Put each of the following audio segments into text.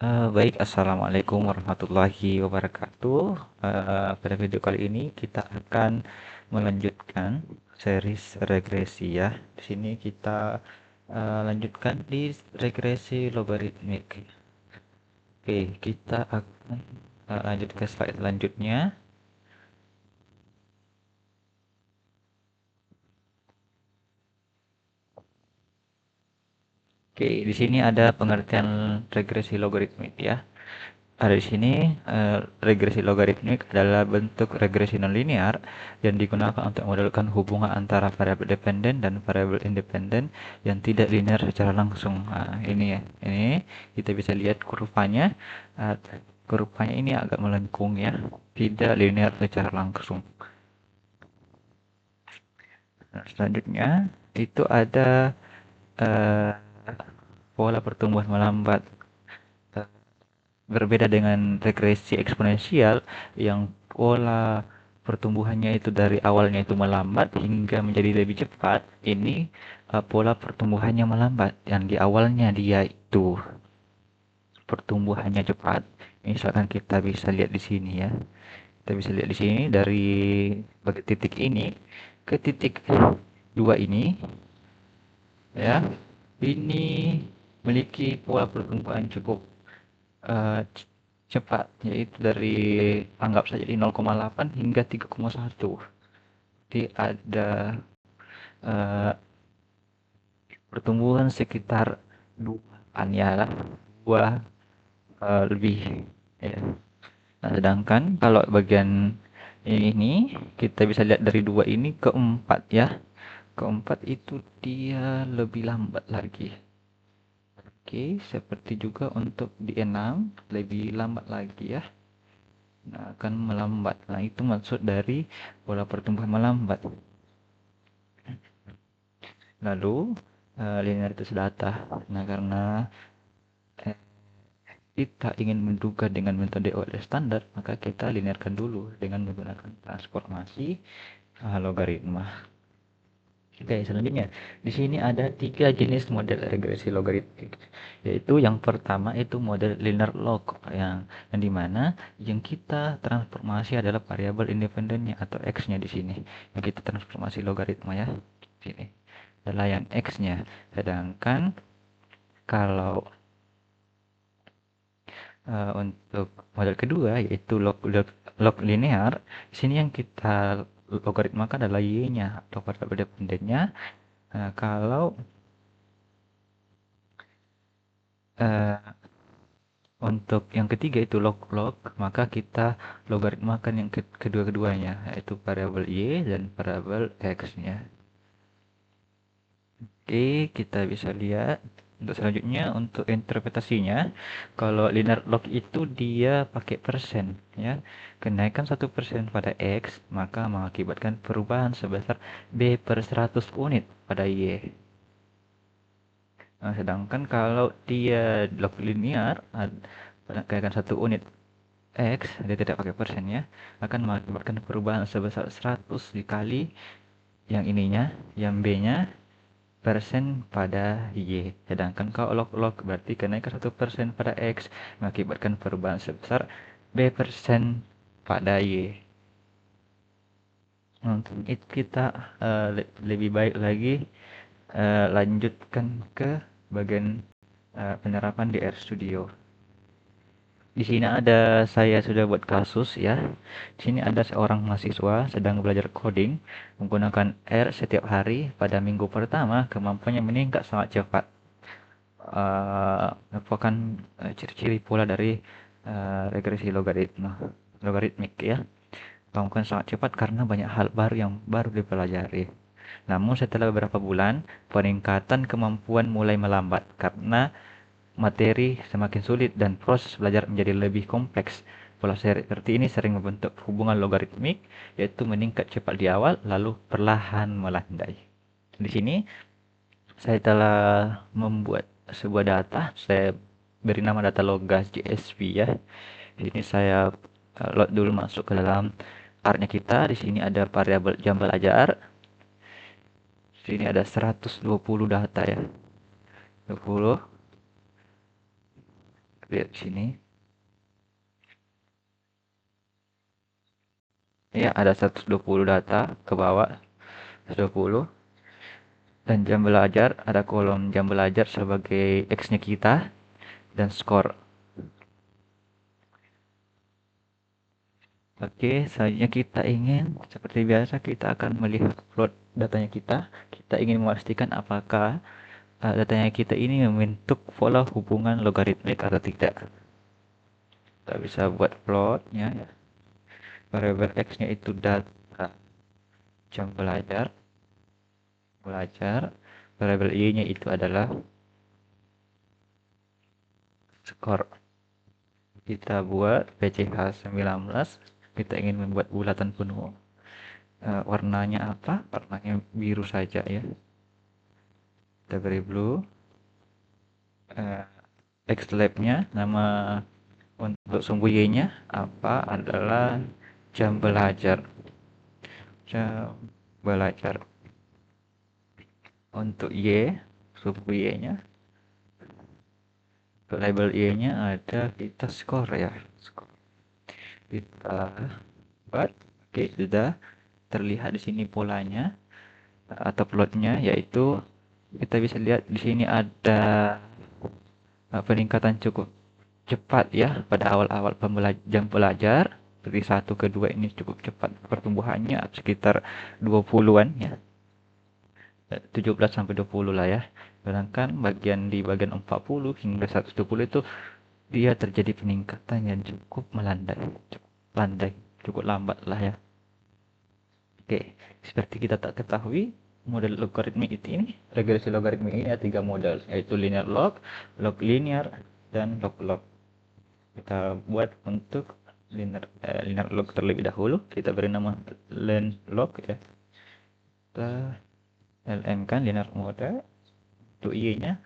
Baik, Assalamualaikum warahmatullahi wabarakatuh. Pada video kali ini kita akan melanjutkan series regresi ya. Di sini kita lanjutkan di regresi logaritmik. Oke, kita akan lanjut ke slide selanjutnya. Oke, di sini ada pengertian regresi logaritmik ya. Ada di sini regresi logaritmik adalah bentuk regresi nonlinear yang digunakan untuk memodelkan hubungan antara variabel dependen dan variabel independen yang tidak linear secara langsung. Nah, ini ya, ini kita bisa lihat kurvanya. Uh, kurvanya ini agak melengkung ya, tidak linear secara langsung. Nah, selanjutnya itu ada uh, pola pertumbuhan melambat. Berbeda dengan regresi eksponensial yang pola pertumbuhannya itu dari awalnya itu melambat hingga menjadi lebih cepat, ini pola pertumbuhannya melambat yang di awalnya dia itu pertumbuhannya cepat. Misalkan kita bisa lihat di sini ya. Kita bisa lihat di sini dari titik ini ke titik dua ini ya. Ini memiliki pola pertumbuhan cukup eh, cepat, yaitu dari anggap saja di 0,8 hingga 3,1. Jadi ada eh, pertumbuhan sekitar 2 ya, 2 lebih ya. Nah, sedangkan kalau bagian ini kita bisa lihat dari 2 ini ke 4 ya. Keempat itu dia lebih lambat lagi. Oke, seperti juga untuk di 6 lebih lambat lagi ya. Nah, akan melambat. Nah, itu maksud dari pola pertumbuhan melambat. Lalu, linearitas data. Nah, karena eh, kita ingin menduga dengan metode OLS standar, maka kita linearkan dulu dengan menggunakan transformasi logaritma. Oke, selanjutnya di sini ada 3 jenis model regresi logaritmik, yaitu yang pertama itu model linear log yang dimana yang kita transformasi adalah variabel independennya atau x-nya di sini. Yang kita transformasi logaritma ya, sini adalah yang x-nya. Sedangkan kalau untuk model kedua yaitu log linear, di sini yang kita logaritmakan adalah y-nya atau variabel dependennya. Kalau eh, untuk yang ketiga itu log-log, maka kita logaritmakan yang kedua-keduanya, yaitu variabel y dan variabel x-nya. Oke, kita bisa lihat untuk selanjutnya untuk interpretasinya. Kalau linear log itu dia pakai persen, ya. Kenaikan 1% pada x, maka mengakibatkan perubahan sebesar b per 100 unit pada y. Nah, sedangkan kalau dia log linear, kenaikan 1 unit X, dia tidak pakai persen ya, akan mengakibatkan perubahan sebesar 100 dikali yang ininya, yang B-nya, persen pada Y. Sedangkan kalau log-log berarti kenaikan 1% pada X mengakibatkan perubahan sebesar B persen pada Y. Untuk itu kita lebih baik lagi lanjutkan ke bagian penerapan di RStudio. Di sini ada saya sudah buat kasus ya. Di sini ada seorang mahasiswa sedang belajar coding menggunakan R setiap hari. Pada minggu pertama kemampuannya meningkat sangat cepat. Merupakan ciri-ciri pula dari regresi logaritmik ya. Kemampuan sangat cepat karena banyak hal baru yang baru dipelajari. Namun setelah beberapa bulan, peningkatan kemampuan mulai melambat karena materi semakin sulit dan proses belajar menjadi lebih kompleks. Pola seperti ini sering membentuk hubungan logaritmik, yaitu meningkat cepat di awal, lalu perlahan melandai. Di sini saya telah membuat sebuah data, saya beri nama data logas JSP ya. Di sini saya load dulu masuk ke dalam R-nya kita. Di sini ada variabel jam belajar. Di sini ada 120 data ya. 20. lihat di sini. Ya, ada 120 data ke bawah, 120. Dan jam belajar, ada kolom jam belajar sebagai X-nya kita dan skor. Oke, selanjutnya kita ingin, seperti biasa, kita akan melihat plot datanya kita. Kita ingin memastikan apakah datanya kita ini membentuk pola hubungan logaritmik atau tidak. Kita bisa buat plotnya ya. Variabel X-nya itu data jam belajar. Variabel Y-nya itu adalah skor. Kita buat PCH 19. Kita ingin membuat bulatan penuh. Warnanya apa? Warnanya biru saja ya. Kita beri blue. Xlab-nya, nama untuk sumbu Y-nya apa adalah jam belajar. Jam belajar. Untuk Y, sumbu Y-nya, untuk label Y-nya ada kita skor ya. Skor. Kita buat, oke sudah terlihat di sini polanya atau plotnya, yaitu kita bisa lihat di sini ada peningkatan cukup cepat ya pada awal-awal jam belajar. Seperti 1 ke 2 ini cukup cepat pertumbuhannya sekitar 20-an ya. 17 sampai 20 lah ya. Sedangkan di bagian 40 hingga 120 itu dia terjadi peningkatan yang cukup melandai, cukup landai, cukup lambat lah ya. Oke, seperti kita tak ketahui, model logaritmik ini, regresi logaritmik ini ada 3 model, yaitu linear log, log linear, dan log log. Kita buat untuk linear log terlebih dahulu. Kita beri nama len log ya. Kita lm kan linear model. Untuk y-nya,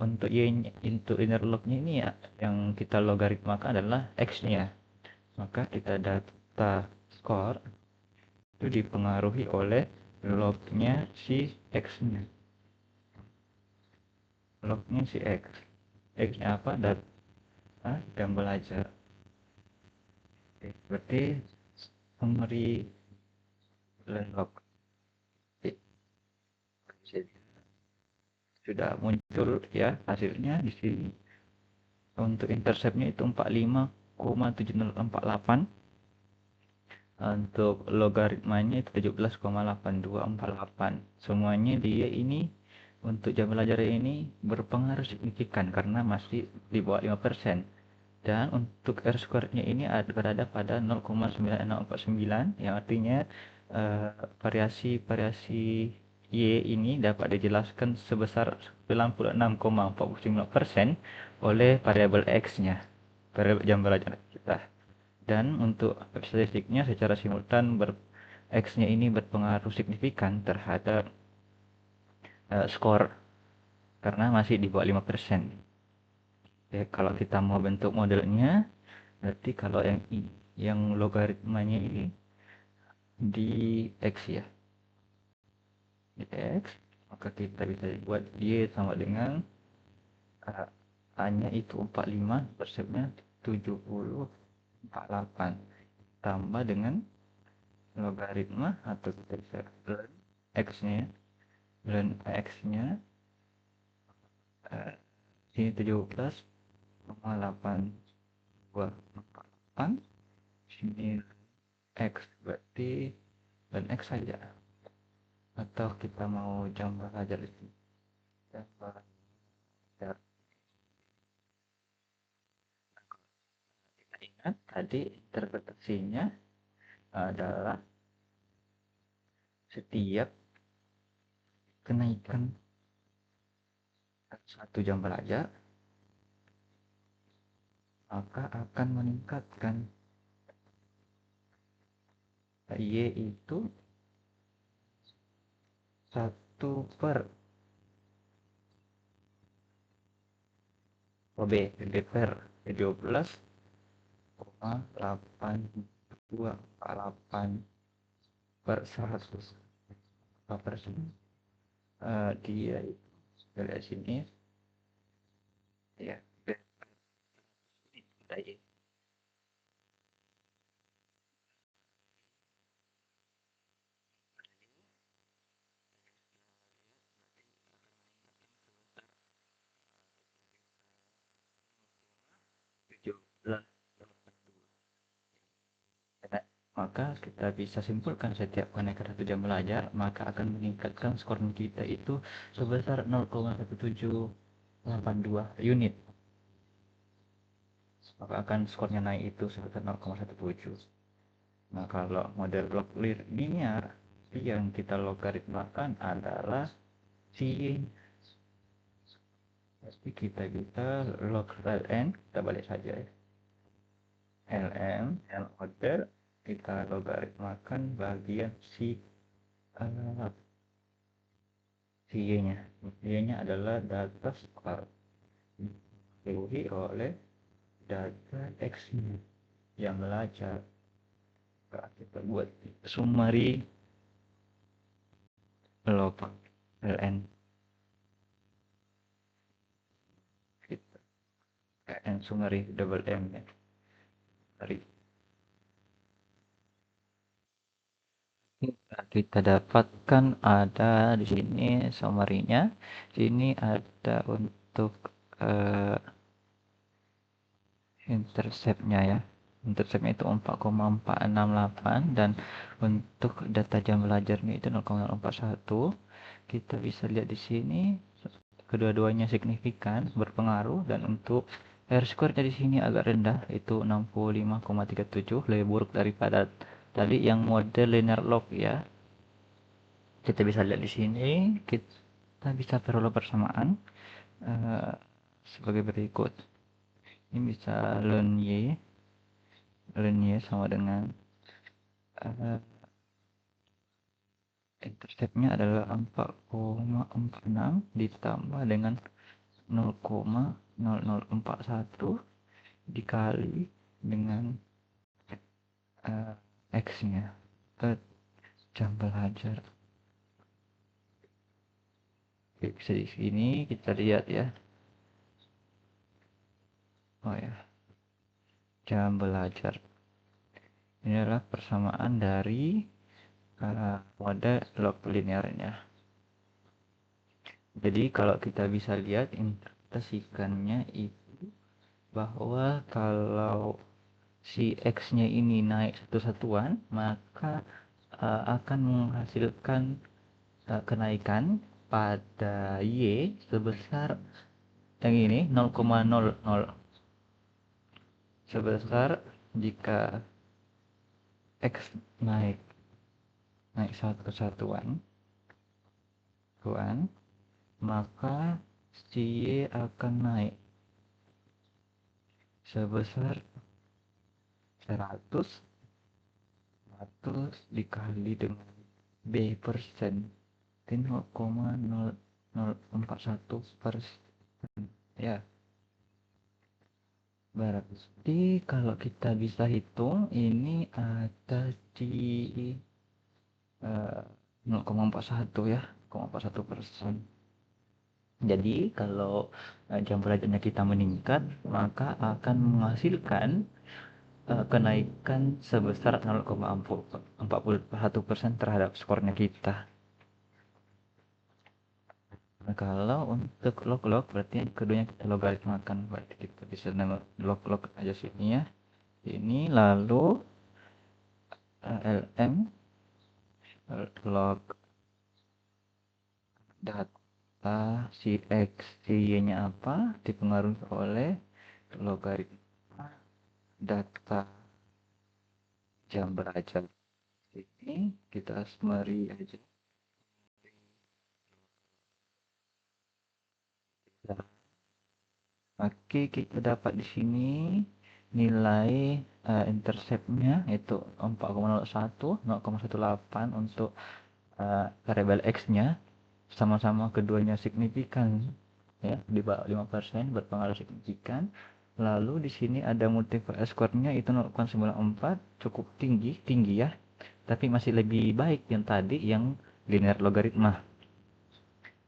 untuk y-nya, untuk linear log-nya ini ya, yang kita logaritmakan adalah x-nya. Maka kita data skor itu dipengaruhi oleh log-nya si x-nya. Log-nya si x. X-nya apa? Data jam belajar. Berarti summary len log sudah muncul ya hasilnya di sini. Untuk interceptnya itu 45,7048. Untuk logaritmanya itu 17,8248. Semuanya dia ini untuk jam belajar ini berpengaruh signifikan karena masih di bawah 5%. Dan untuk R square-nya ini berada pada 0,9649 yang artinya variasi Y ini dapat dijelaskan sebesar 96,49% oleh variabel X-nya, variabel jam belajar kita. Dan untuk statistiknya secara simultan X-nya ini berpengaruh signifikan terhadap skor karena masih di bawah 5%. Oke, kalau kita mau bentuk modelnya, berarti kalau yang logaritmanya ini di X ya, di X, maka kita bisa buat Y sama dengan A-nya itu 45, persepnya 70,48 tambah dengan logaritma atau kita bisa ln X-nya, ln X-nya sini 17,8248, sini X berarti dan X saja, atau kita mau jam belajar di sini, jam belajar. Kita ingat tadi interpretasinya adalah setiap kenaikan 1 jam belajar maka akan meningkatkan Y itu 1 per B per 12,8248 per 100 persen. Dia itu dari sini ya pada Y. Maka kita bisa simpulkan setiap kenaikan 1 jam belajar maka akan meningkatkan skor kita itu sebesar 0,1782 unit. Maka akan skornya naik itu sebesar 0,17. Nah, kalau model log linear yang kita logaritmakan adalah si pasti kita log ln, kita balik saja ya. L order kita logaritmakan bagian uh, si y-nya. Y-nya adalah data skor dipenuhi oleh data x-nya yang belajar. Nah, kita buat summary log ln kita ln summary double m ya. Kita dapatkan ada di sini summary-nya. Sini ada untuk intercept-nya ya. Intercept-nya itu 4,468 dan untuk data jam belajarnya itu 0,041. Kita bisa lihat di sini kedua-duanya signifikan berpengaruh dan untuk R-square di sini agak rendah itu 65,37 lebih buruk daripada tadi yang model linear log ya. Kita bisa lihat di sini kita bisa peroleh persamaan sebagai berikut. Ini bisa ln y sama dengan interceptnya adalah 4,46 ditambah dengan 0,0041 dikali dengan x-nya ke jam belajar. Oke, bisa di sini kita lihat ya. Oh ya, jam belajar ini adalah persamaan dari mode log linearnya. Jadi kalau kita bisa lihat interpretasikannya itu bahwa kalau si x-nya ini naik satu satuan maka akan menghasilkan kenaikan pada y sebesar yang ini 0,00 sebesar jika x naik satu satuan maka si y akan naik sebesar 100 dikali dengan b persen 0,0041% ya. Berarti kalau kita bisa hitung ini ada di 0,41 ya, 0,41%. Jadi kalau jam belajarnya kita meningkat maka akan menghasilkan kenaikan sebesar 0,41% terhadap skornya kita. Nah, kalau untuk log-log berarti yang keduanya kita logaritmakan, berarti kita bisa log-log aja sini ya. Ini lalu lm log data si x si y nya apa dipengaruhi oleh logaritma data jam belajar. Ini kita summary aja. Oke, kita dapat di sini nilai interceptnya itu 4,01 0,18 untuk variabel x-nya, sama-sama keduanya signifikan ya, di bawah 5% berpengaruh signifikan. Lalu di sini ada multiplier square-nya itu 0,94, cukup tinggi ya, tapi masih lebih baik yang tadi yang linear logaritma.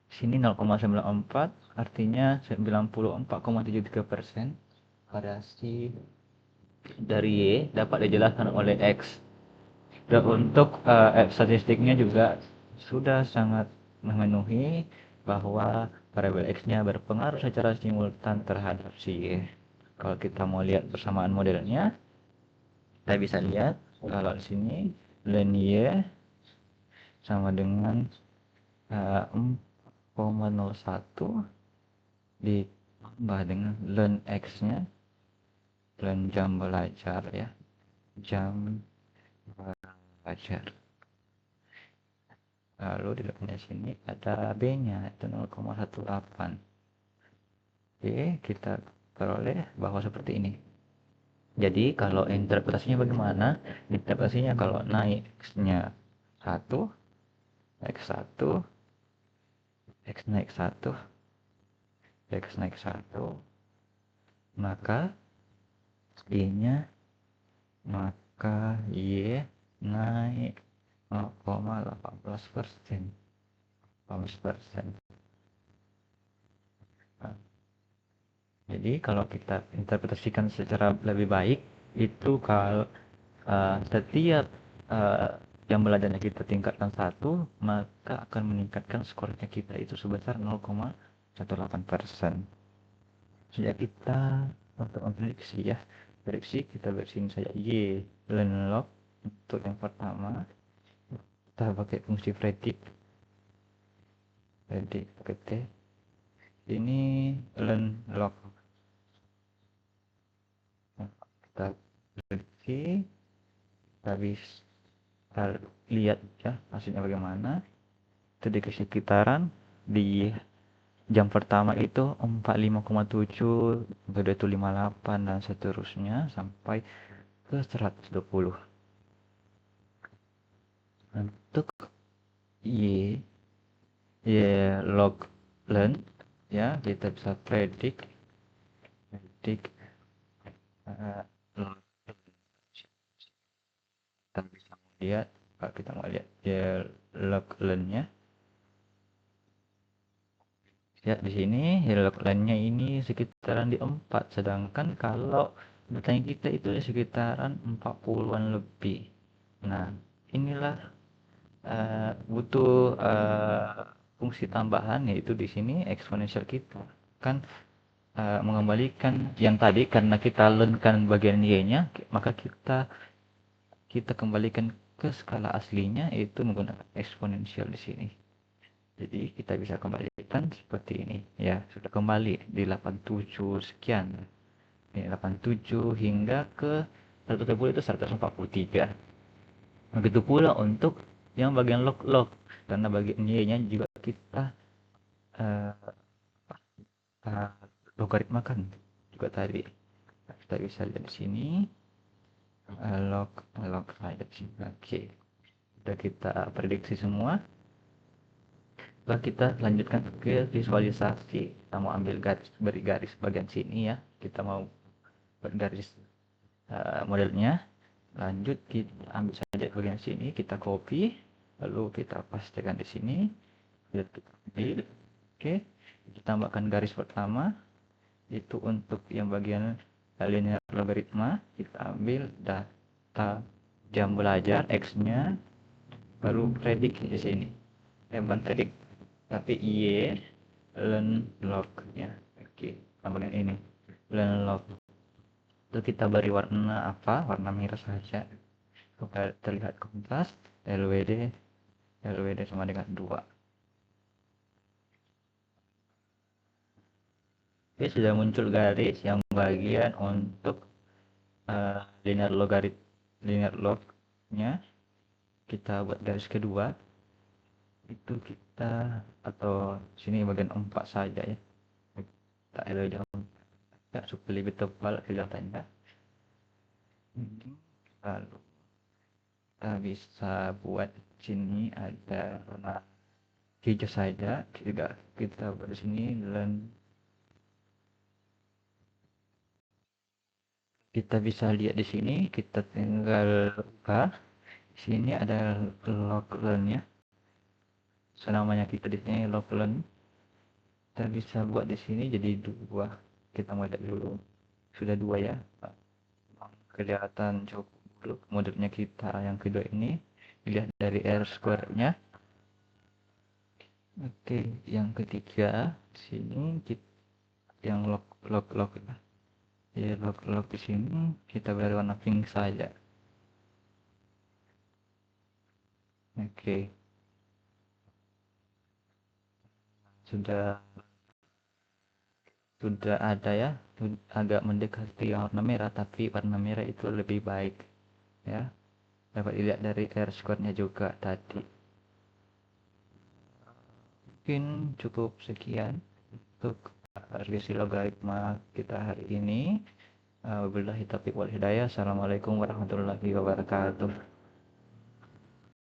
Sini 0,94 artinya 94,73% variasi dari Y dapat dijelaskan oleh X. Dan untuk statistiknya juga sudah sangat memenuhi bahwa variabel X-nya berpengaruh secara simultan terhadap si Y. Kalau kita mau lihat persamaan modelnya, kita bisa lihat kalau di sini ln Y sama dengan 4,01 ditambah dengan ln X-nya, ln jam belajar ya, jam belajar. Lalu di depannya sini ada B-nya itu 0,18. Oke, kita peroleh bahwa seperti ini. Jadi kalau interpretasinya bagaimana? Interpretasinya kalau naik X-nya 1, X1, X naik 1, X naik 1, maka Y-nya, maka Y naik 0,18%. 18%. Nah, jadi kalau kita interpretasikan secara lebih baik, itu kalau setiap jam belajarnya kita tingkatkan 1, maka akan meningkatkan skornya kita itu sebesar 0,18%. Sejak kita untuk memprediksi ya, prediksi kita bersihin saja Y learn log untuk yang pertama, kita pakai fungsi predict pakai T. Ini learn log, kita prediksi, kita bisa lihat ya hasilnya bagaimana. Itu di sekitaran di jam pertama itu 45,7 sampai 258 dan seterusnya sampai ke 120. Untuk Y log learn ya, kita bisa predict log. Kita bisa melihat, kalau kita mau lihat log learn-nya ya, di sini log learn-nya ini sekitaran di 4, sedangkan kalau bertanya kita itu di sekitaran 40-an lebih. Nah, inilah butuh fungsi tambahan, yaitu di sini eksponensial kita kan mengembalikan yang tadi, karena kita learn-kan bagian y-nya, maka kita kembalikan ke skala aslinya, yaitu menggunakan eksponensial di sini. Jadi kita bisa kembalikan seperti ini ya, sudah kembali di 87 sekian. Ini 87 hingga ke 120 itu 143. Begitu pula untuk yang bagian log-log, karena bagian y-nya juga kita uh, logaritmakan juga tadi. Kita bisa lihat di sini log ada di sini. Oke, sudah kita prediksi semua. Setelah kita lanjutkan ke visualisasi, kita mau ambil garis, beri garis bagian sini ya, kita mau bergaris modelnya. Lanjut kita ambil saja bagian sini, kita copy, lalu kita pastekan di sini. Oke, kita tambahkan garis pertama, itu untuk yang bagian linear logaritma. Kita ambil data jam belajar X-nya, baru predik di sini. Bukan predik, tapi Y learn log ya. Oke, tambahkan ini learn log. Itu kita beri warna apa? Warna merah saja supaya terlihat kontras. LWD sama dengan 2. Oke, sudah muncul garis yang bagian untuk linear log-nya. Kita buat garis kedua, itu kita, atau sini bagian 4 saja ya, kita LWD ya, supaya lebih tebal kelihatannya. Lalu kita bisa buat sini ada warna hijau saja, kita buat di sini, dan kita bisa lihat di sini, kita tinggal buka. Sini ada log learn ya, so namanya kita di sini log learn. Kita bisa buat di sini jadi 2. Kita mau lihat dulu, sudah 2 ya. kelihatan cukup buluk modelnya kita yang kedua ini, dilihat dari R square-nya. Oke, yang ketiga sini kita yang lock ya, lock di sini kita beri warna pink saja. Oke, sudah ada ya, agak mendekati warna merah, tapi warna merah itu lebih baik ya, dapat dilihat dari R square-nya juga tadi. Mungkin cukup sekian untuk revisi logaritma kita hari ini. Wabillahi taufiq wal hidayah. Assalamualaikum warahmatullahi wabarakatuh.